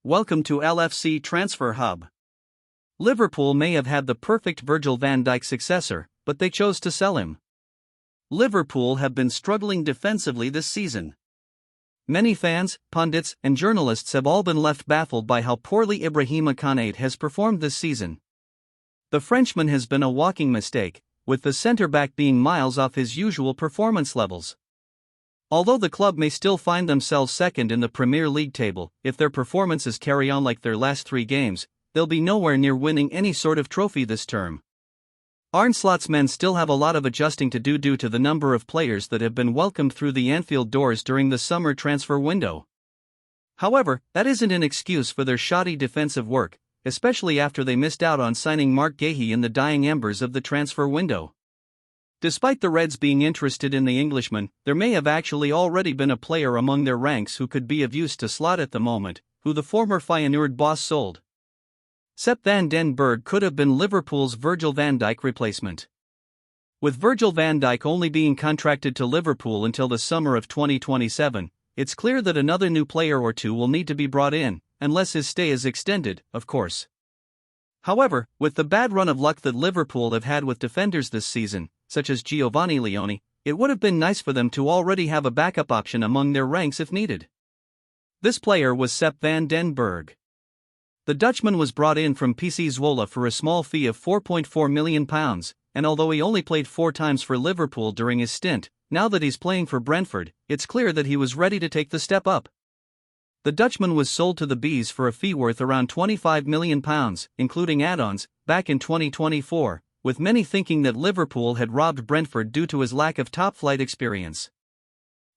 Welcome to LFC Transfer Hub. Liverpool may have had the perfect Virgil van Dijk successor, but they chose to sell him. Liverpool have been struggling defensively this season. Many fans, pundits, and journalists have all been left baffled by how poorly Ibrahima Konate has performed this season. The Frenchman has been a walking mistake, with the centre-back being miles off his usual performance levels. Although the club may still find themselves second in the Premier League table, if their performances carry on like their last 3 games, they'll be nowhere near winning any sort of trophy this term. Arne Slot's men still have a lot of adjusting to do due to the number of players that have been welcomed through the Anfield doors during the summer transfer window. However, that isn't an excuse for their shoddy defensive work, especially after they missed out on signing Marc Guéhi in the dying embers of the transfer window. Despite the Reds being interested in the Englishman, there may have actually already been a player among their ranks who could be of use to Slot at the moment, who the former Feyenoord boss sold. Sepp van den Berg could have been Liverpool's Virgil van Dijk replacement. With Virgil van Dijk only being contracted to Liverpool until the summer of 2027, it's clear that another new player or two will need to be brought in, unless his stay is extended, of course. However, with the bad run of luck that Liverpool have had with defenders this season, such as Giovanni Leone, it would have been nice for them to already have a backup option among their ranks if needed. This player was Sepp van den Berg. The Dutchman was brought in from PC Zwolle for a small fee of £4.4 million, and although he only played 4 times for Liverpool during his stint, now that he's playing for Brentford, it's clear that he was ready to take the step up. The Dutchman was sold to the Bees for a fee worth around £25 million, including add-ons, back in 2024, with many thinking that Liverpool had robbed Brentford due to his lack of top-flight experience.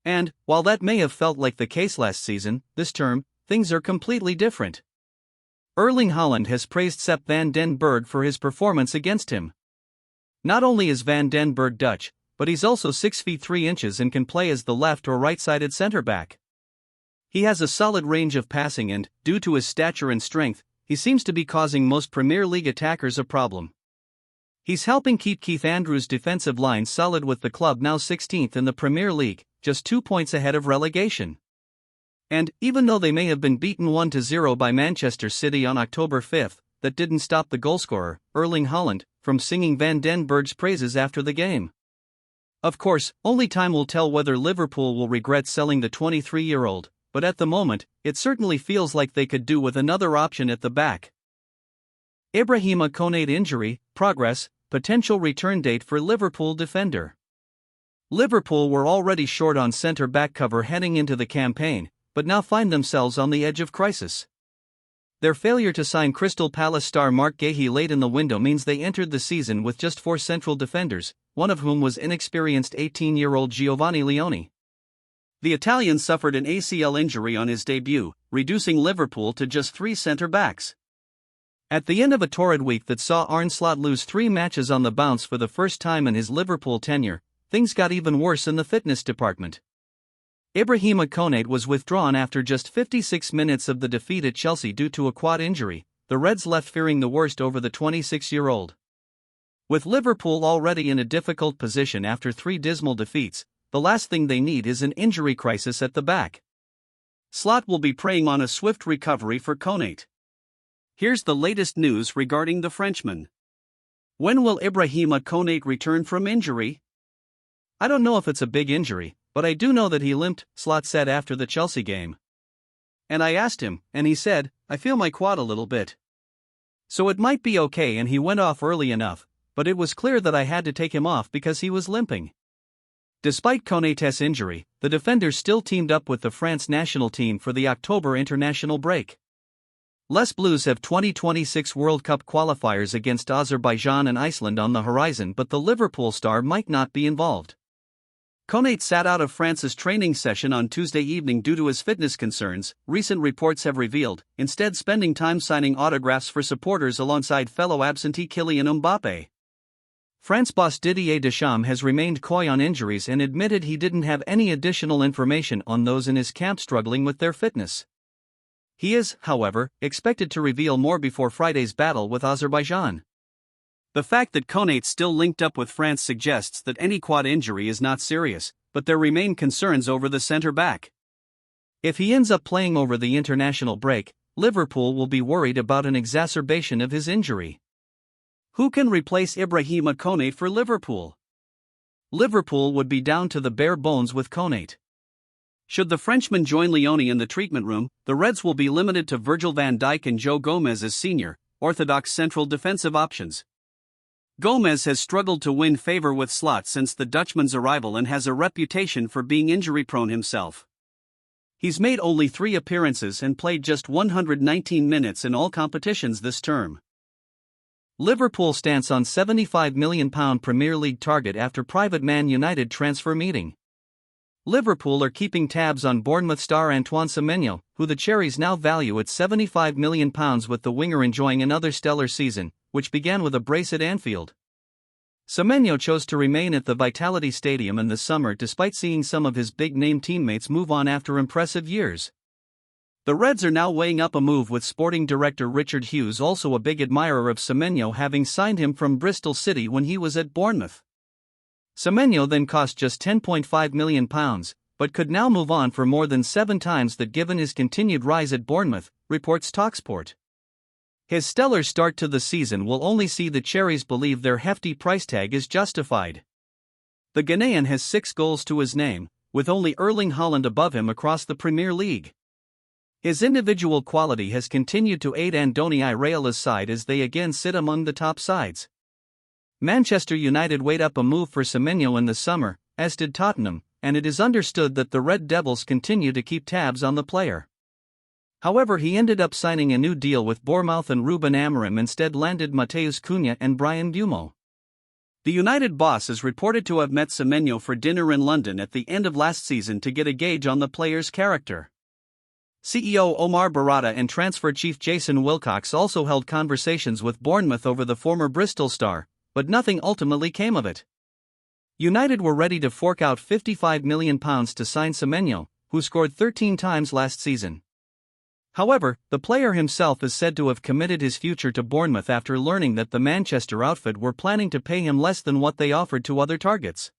And, while that may have felt like the case last season, this term, things are completely different. Erling Haaland has praised Sepp van den Berg for his performance against him. Not only is Van den Berg Dutch, but he's also 6 feet 3 inches and can play as the left or right-sided centre-back. He has a solid range of passing and, due to his stature and strength, he seems to be causing most Premier League attackers a problem. He's helping keep Keith Andrews' defensive line solid with the club now 16th in the Premier League, just 2 points ahead of relegation. And, even though they may have been beaten 1-0 by Manchester City on October 5, that didn't stop the goalscorer, Erling Haaland, from singing Van den Berg's praises after the game. Of course, only time will tell whether Liverpool will regret selling the 23-year-old, but at the moment, it certainly feels like they could do with another option at the back. Ibrahima Konate injury, progress, potential return date for Liverpool defender. Liverpool were already short on centre-back cover heading into the campaign, but now find themselves on the edge of crisis. Their failure to sign Crystal Palace star Marc Guéhi late in the window means they entered the season with just 4 central defenders, one of whom was inexperienced 18-year-old Giovanni Leone. The Italian suffered an ACL injury on his debut, reducing Liverpool to just 3 centre-backs. At the end of a torrid week that saw Arne Slot lose 3 matches on the bounce for the first time in his Liverpool tenure, things got even worse in the fitness department. Ibrahima Konate was withdrawn after just 56 minutes of the defeat at Chelsea due to a quad injury, the Reds left fearing the worst over the 26-year-old. With Liverpool already in a difficult position after 3 dismal defeats, the last thing they need is an injury crisis at the back. Slot will be preying on a swift recovery for Konate. Here's the latest news regarding the Frenchman. When will Ibrahima Konate return from injury? I don't know if it's a big injury, but I do know that he limped, Slot said after the Chelsea game. And I asked him, and he said, I feel my quad a little bit. So it might be okay, and he went off early enough, but it was clear that I had to take him off because he was limping. Despite Konate's injury, the defender still teamed up with the France national team for the October international break. Les Blues have 2026 World Cup qualifiers against Azerbaijan and Iceland on the horizon, but the Liverpool star might not be involved. Konate sat out of France's training session on Tuesday evening due to his fitness concerns, recent reports have revealed, instead spending time signing autographs for supporters alongside fellow absentee Kylian Mbappé. France boss Didier Deschamps has remained coy on injuries and admitted he didn't have any additional information on those in his camp struggling with their fitness. He is, however, expected to reveal more before Friday's battle with Azerbaijan. The fact that Konate's still linked up with France suggests that any quad injury is not serious, but there remain concerns over the centre-back. If he ends up playing over the international break, Liverpool will be worried about an exacerbation of his injury. Who can replace Ibrahima Konate for Liverpool? Liverpool would be down to the bare bones with Konate. Should the Frenchman join Leone in the treatment room, the Reds will be limited to Virgil van Dijk and Joe Gomez as senior, orthodox central defensive options. Gomez has struggled to win favor with Slot since the Dutchman's arrival and has a reputation for being injury-prone himself. He's made only 3 appearances and played just 119 minutes in all competitions this term. Liverpool stance on £75 million Premier League target after private Man United transfer meeting. Liverpool are keeping tabs on Bournemouth star Antoine Semenyo, who the Cherries now value at £75 million, with the winger enjoying another stellar season, which began with a brace at Anfield. Semenyo chose to remain at the Vitality Stadium in the summer despite seeing some of his big-name teammates move on after impressive years. The Reds are now weighing up a move, with sporting director Richard Hughes also a big admirer of Semenyo, having signed him from Bristol City when he was at Bournemouth. Semenyo then cost just £10.5 million, but could now move on for more than 7 times that given his continued rise at Bournemouth, reports TalkSport. His stellar start to the season will only see the Cherries believe their hefty price tag is justified. The Ghanaian has 6 goals to his name, with only Erling Haaland above him across the Premier League. His individual quality has continued to aid Andoni Iraola's side as they again sit among the top sides. Manchester United weighed up a move for Semenyo in the summer, as did Tottenham, and it is understood that the Red Devils continue to keep tabs on the player. However, he ended up signing a new deal with Bournemouth, and Ruben Amorim instead landed Mateus Cunha and Brian Bumo. The United boss is reported to have met Semenyo for dinner in London at the end of last season to get a gauge on the player's character. CEO Omar Barada and transfer chief Jason Wilcox also held conversations with Bournemouth over the former Bristol star, but nothing ultimately came of it. United were ready to fork out £55 million to sign Semenyo, who scored 13 times last season. However, the player himself is said to have committed his future to Bournemouth after learning that the Manchester outfit were planning to pay him less than what they offered to other targets.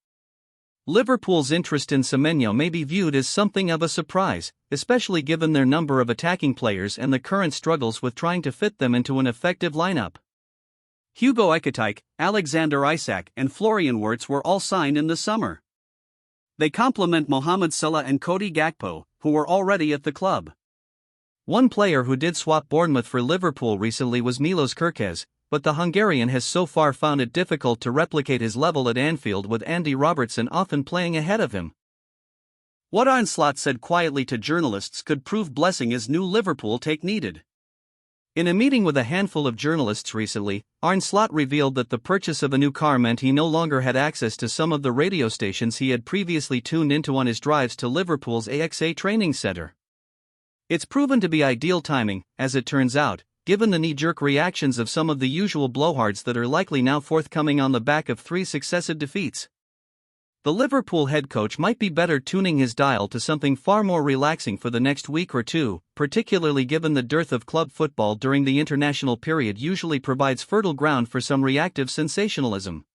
Liverpool's interest in Semenyo may be viewed as something of a surprise, especially given their number of attacking players and the current struggles with trying to fit them into an effective lineup. Hugo Ekitike, Alexander Isak, and Florian Wirtz were all signed in the summer. They complement Mohamed Salah and Cody Gakpo, who were already at the club. One player who did swap Bournemouth for Liverpool recently was Milos Kerkez, but the Hungarian has so far found it difficult to replicate his level at Anfield, with Andy Robertson often playing ahead of him. What Arne Slot said quietly to journalists could prove blessing as new Liverpool take needed. In a meeting with a handful of journalists recently, Arne Slot revealed that the purchase of a new car meant he no longer had access to some of the radio stations he had previously tuned into on his drives to Liverpool's AXA training centre. It's proven to be ideal timing, as it turns out, given the knee-jerk reactions of some of the usual blowhards that are likely now forthcoming on the back of 3 successive defeats. The Liverpool head coach might be better tuning his dial to something far more relaxing for the next week or two, particularly given the dearth of club football during the international period usually provides fertile ground for some reactive sensationalism.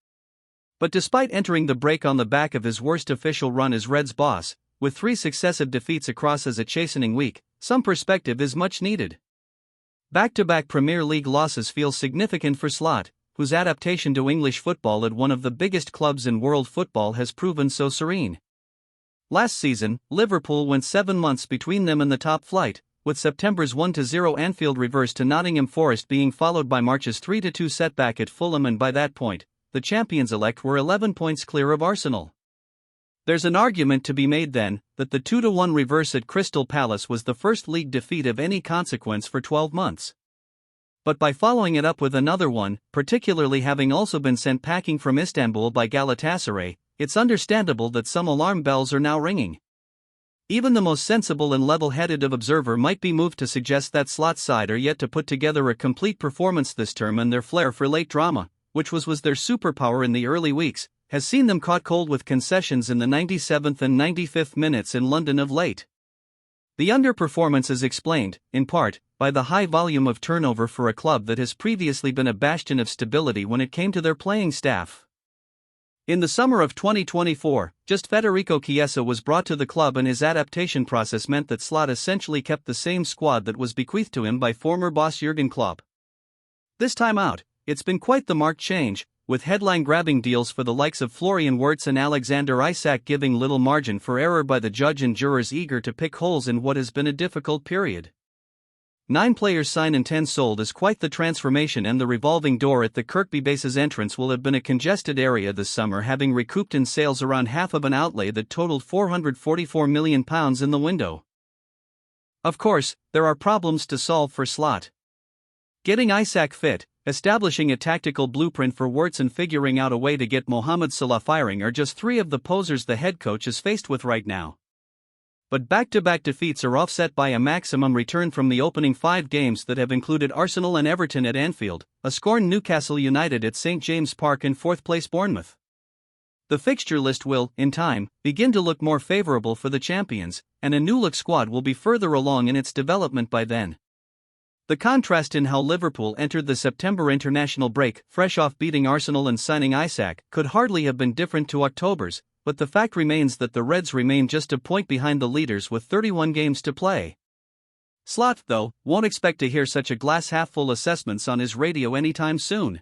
But despite entering the break on the back of his worst official run as Reds boss, with 3 successive defeats across as a chastening week, some perspective is much needed. Back-to-back Premier League losses feel significant for Slot, whose adaptation to English football at one of the biggest clubs in world football has proven so serene. Last season, Liverpool went 7 months between them and the top flight, with September's 1-0 Anfield reverse to Nottingham Forest being followed by March's 3-2 setback at Fulham, and by that point, the champions-elect were 11 points clear of Arsenal. There's an argument to be made then, that the 2-1 reverse at Crystal Palace was the first league defeat of any consequence for 12 months. But by following it up with another one, particularly having also been sent packing from Istanbul by Galatasaray, it's understandable that some alarm bells are now ringing. Even the most sensible and level-headed of observer might be moved to suggest that Slot's side are yet to put together a complete performance this term, and their flair for late drama, which was their superpower in the early weeks, has seen them caught cold with concessions in the 97th and 95th minutes in London of late. The underperformance is explained, in part, by the high volume of turnover for a club that has previously been a bastion of stability when it came to their playing staff. In the summer of 2024, just Federico Chiesa was brought to the club and his adaptation process meant that Slot essentially kept the same squad that was bequeathed to him by former boss Jurgen Klopp. This time out, it's been quite the marked change, with headline-grabbing deals for the likes of Florian Wirtz and Alexander Isak giving little margin for error by the judge and jurors eager to pick holes in what has been a difficult period. 9 players signed and 10 sold is quite the transformation, and the revolving door at the Kirkby base's entrance will have been a congested area this summer, having recouped in sales around half of an outlay that totaled £444 million in the window. Of course, there are problems to solve for Slot. Getting Isak fit, establishing a tactical blueprint for Wirtz and figuring out a way to get Mohamed Salah firing are just 3 of the posers the head coach is faced with right now. But back-to-back defeats are offset by a maximum return from the opening 5 games that have included Arsenal and Everton at Anfield, a scorned Newcastle United at St James Park and 4th-place Bournemouth. The fixture list will, in time, begin to look more favourable for the champions, and a new-look squad will be further along in its development by then. The contrast in how Liverpool entered the September international break, fresh off beating Arsenal and signing Isak, could hardly have been different to October's, but the fact remains that the Reds remain just a point behind the leaders with 31 games to play. Slot, though, won't expect to hear such a glass-half-full assessments on his radio anytime soon.